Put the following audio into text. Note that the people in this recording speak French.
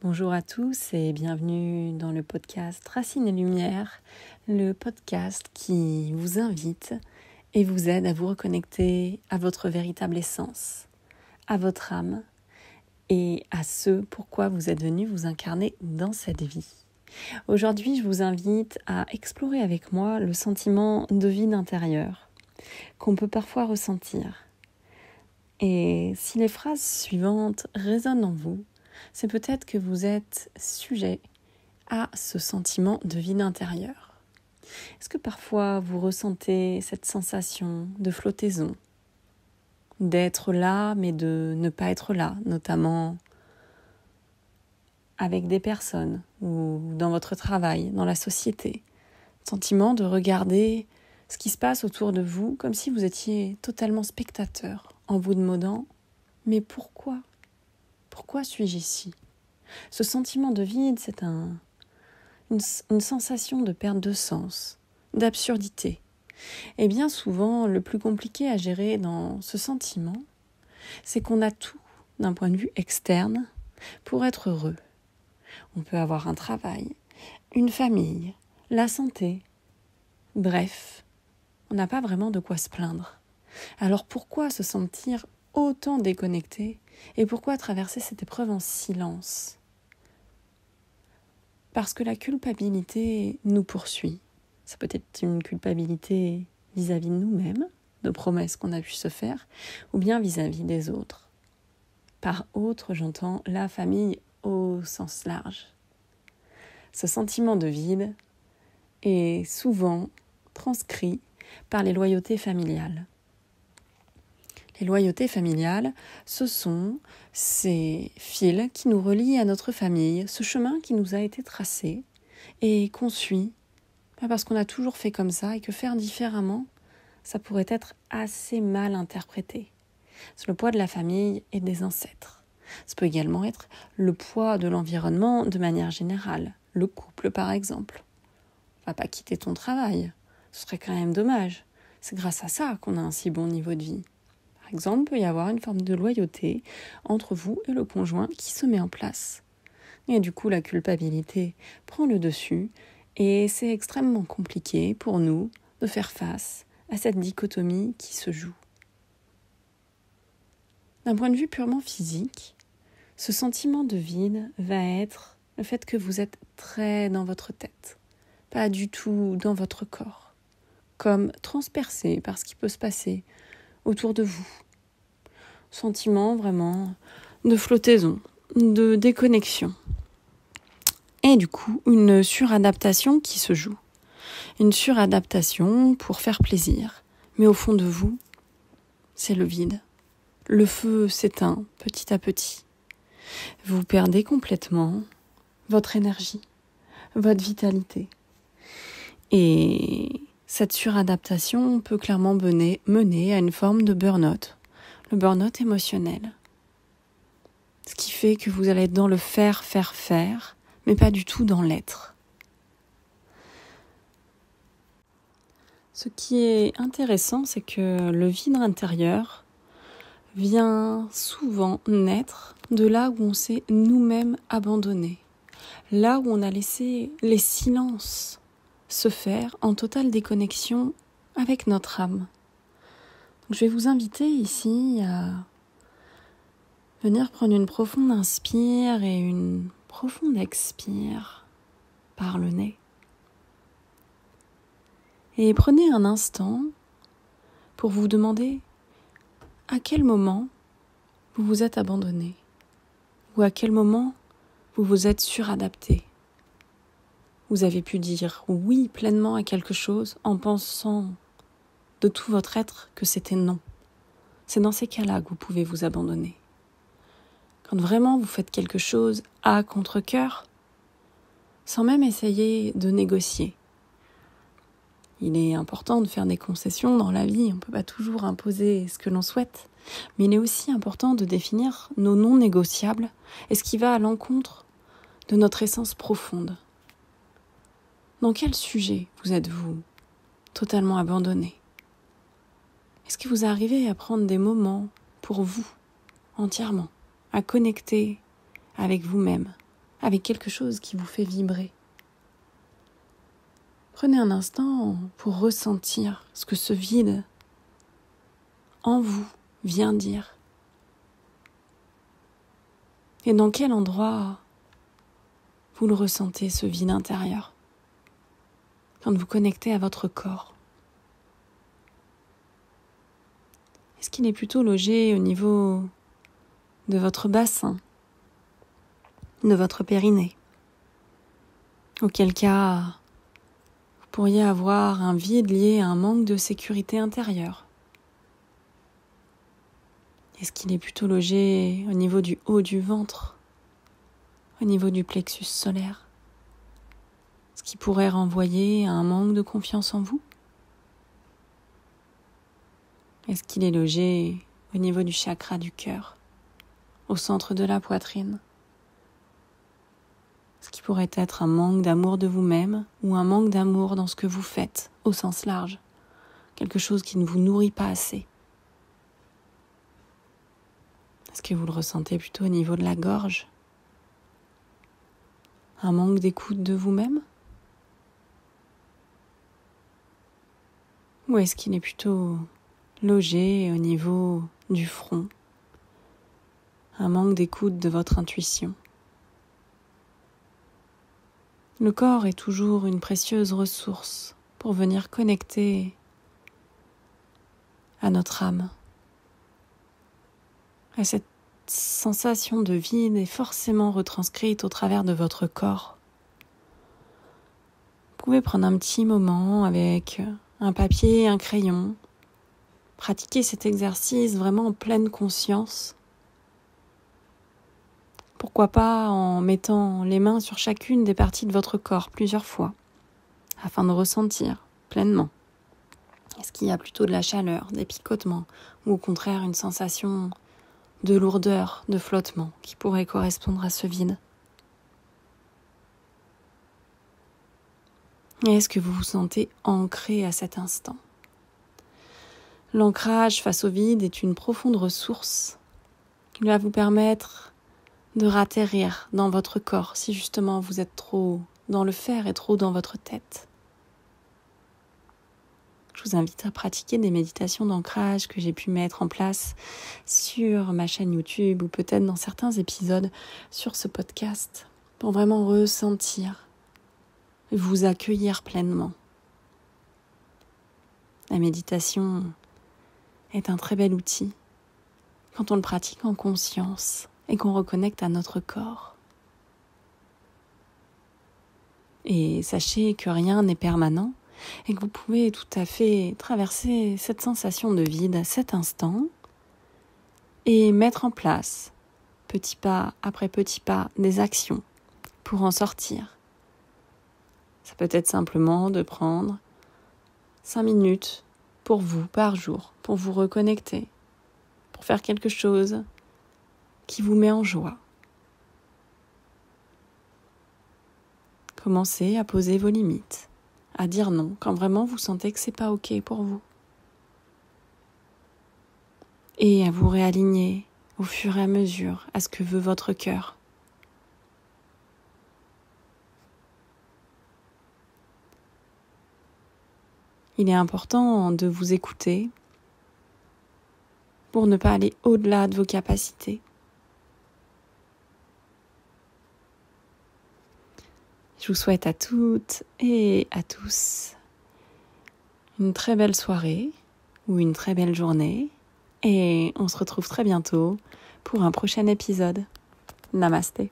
Bonjour à tous et bienvenue dans le podcast Racines et Lumière, le podcast qui vous invite et vous aide à vous reconnecter à votre véritable essence, à votre âme et à ce pourquoi vous êtes venu vous incarner dans cette vie. Aujourd'hui, je vous invite à explorer avec moi le sentiment de vide intérieur qu'on peut parfois ressentir. Et si les phrases suivantes résonnent en vous, c'est peut-être que vous êtes sujet à ce sentiment de vide intérieur. Est-ce que parfois vous ressentez cette sensation de flottaison, d'être là mais de ne pas être là, notamment avec des personnes ou dans votre travail, dans la société? Sentiment de regarder ce qui se passe autour de vous comme si vous étiez totalement spectateur, en vous demandant « mais pourquoi ? Pourquoi suis-je ici ?» Ce sentiment de vide, c'est une sensation de perte de sens, d'absurdité. Et bien souvent, le plus compliqué à gérer dans ce sentiment, c'est qu'on a tout, d'un point de vue externe, pour être heureux. On peut avoir un travail, une famille, la santé. Bref, on n'a pas vraiment de quoi se plaindre. Alors pourquoi se sentir autant déconnecté et pourquoi traverser cette épreuve en silence ? Parce que la culpabilité nous poursuit. Ça peut être une culpabilité vis-à-vis de nous-mêmes, de promesses qu'on a pu se faire, ou bien vis-à-vis des autres. Par autres, j'entends la famille au sens large. Ce sentiment de vide est souvent transcrit par les loyautés familiales. Les loyautés familiales, ce sont ces fils qui nous relient à notre famille, ce chemin qui nous a été tracé et qu'on suit, pas parce qu'on a toujours fait comme ça et que faire différemment, ça pourrait être assez mal interprété. C'est le poids de la famille et des ancêtres. Ça peut également être le poids de l'environnement de manière générale, le couple par exemple. On va pas quitter ton travail, ce serait quand même dommage. C'est grâce à ça qu'on a un si bon niveau de vie. Par exemple, il peut y avoir une forme de loyauté entre vous et le conjoint qui se met en place. Et du coup, la culpabilité prend le dessus et c'est extrêmement compliqué pour nous de faire face à cette dichotomie qui se joue. D'un point de vue purement physique, ce sentiment de vide va être le fait que vous êtes très dans votre tête, pas du tout dans votre corps, comme transpercé par ce qui peut se passer autour de vous. Sentiment vraiment de flottaison, de déconnexion. Et du coup, une suradaptation qui se joue. Une suradaptation pour faire plaisir. Mais au fond de vous, c'est le vide. Le feu s'éteint petit à petit. Vous perdez complètement votre énergie, votre vitalité. Et cette suradaptation peut clairement mener à une forme de burn-out. Le burn-out émotionnel. Ce qui fait que vous allez être dans le faire, mais pas du tout dans l'être. Ce qui est intéressant, c'est que le vide intérieur vient souvent naître de là où on s'est nous-mêmes abandonnés. Là où on a laissé les silences se faire en totale déconnexion avec notre âme. Je vais vous inviter ici à venir prendre une profonde inspire et une profonde expire par le nez. Et prenez un instant pour vous demander à quel moment vous vous êtes abandonné ou à quel moment vous vous êtes suradapté. Vous avez pu dire oui pleinement à quelque chose en pensant de tout votre être que c'était non. C'est dans ces cas-là que vous pouvez vous abandonner. Quand vraiment vous faites quelque chose à contre-cœur, sans même essayer de négocier. Il est important de faire des concessions dans la vie, on ne peut pas toujours imposer ce que l'on souhaite, mais il est aussi important de définir nos non négociables et ce qui va à l'encontre de notre essence profonde. Dans quel sujet vous êtes-vous totalement abandonné ? Est-ce que vous arrivez à prendre des moments pour vous, entièrement, à connecter avec vous-même, avec quelque chose qui vous fait vibrer. Prenez un instant pour ressentir ce que ce vide en vous vient dire. Et dans quel endroit vous le ressentez, ce vide intérieur, quand vous connectez à votre corps. Est-ce qu'il est plutôt logé au niveau de votre bassin, de votre périnée? Auquel cas, vous pourriez avoir un vide lié à un manque de sécurité intérieure. Est-ce qu'il est plutôt logé au niveau du haut du ventre, au niveau du plexus solaire? Ce qui pourrait renvoyer à un manque de confiance en vous? Est-ce qu'il est logé au niveau du chakra du cœur, au centre de la poitrine? Ce qui pourrait être un manque d'amour de vous-même ou un manque d'amour dans ce que vous faites, au sens large. Quelque chose qui ne vous nourrit pas assez. Est-ce que vous le ressentez plutôt au niveau de la gorge? Un manque d'écoute de vous-même? Ou est-ce qu'il est plutôt logé au niveau du front? Un manque d'écoute de votre intuition. Le corps est toujours une précieuse ressource pour venir connecter à notre âme. Et cette sensation de vide est forcément retranscrite au travers de votre corps. Vous pouvez prendre un petit moment avec un papier et un crayon, pratiquer cet exercice vraiment en pleine conscience. Pourquoi pas en mettant les mains sur chacune des parties de votre corps plusieurs fois, afin de ressentir pleinement. Est-ce qu'il y a plutôt de la chaleur, des picotements, ou au contraire une sensation de lourdeur, de flottement, qui pourrait correspondre à ce vide? Et est-ce que vous vous sentez ancré à cet instant? L'ancrage face au vide est une profonde ressource qui va vous permettre de ratterrir dans votre corps si justement vous êtes trop dans le faire et trop dans votre tête. Je vous invite à pratiquer des méditations d'ancrage que j'ai pu mettre en place sur ma chaîne YouTube ou peut-être dans certains épisodes sur ce podcast pour vraiment ressentir et vous accueillir pleinement. La méditation est un très bel outil quand on le pratique en conscience et qu'on reconnecte à notre corps. Et sachez que rien n'est permanent et que vous pouvez tout à fait traverser cette sensation de vide à cet instant et mettre en place, petit pas après petit pas, des actions pour en sortir. Ça peut être simplement de prendre 5 minutes pour vous par jour, pour vous reconnecter, pour faire quelque chose qui vous met en joie. Commencez à poser vos limites, à dire non quand vraiment vous sentez que c'est pas ok pour vous. Et à vous réaligner au fur et à mesure à ce que veut votre cœur. Il est important de vous écouter pour ne pas aller au-delà de vos capacités. Je vous souhaite à toutes et à tous une très belle soirée ou une très belle journée et on se retrouve très bientôt pour un prochain épisode. Namasté.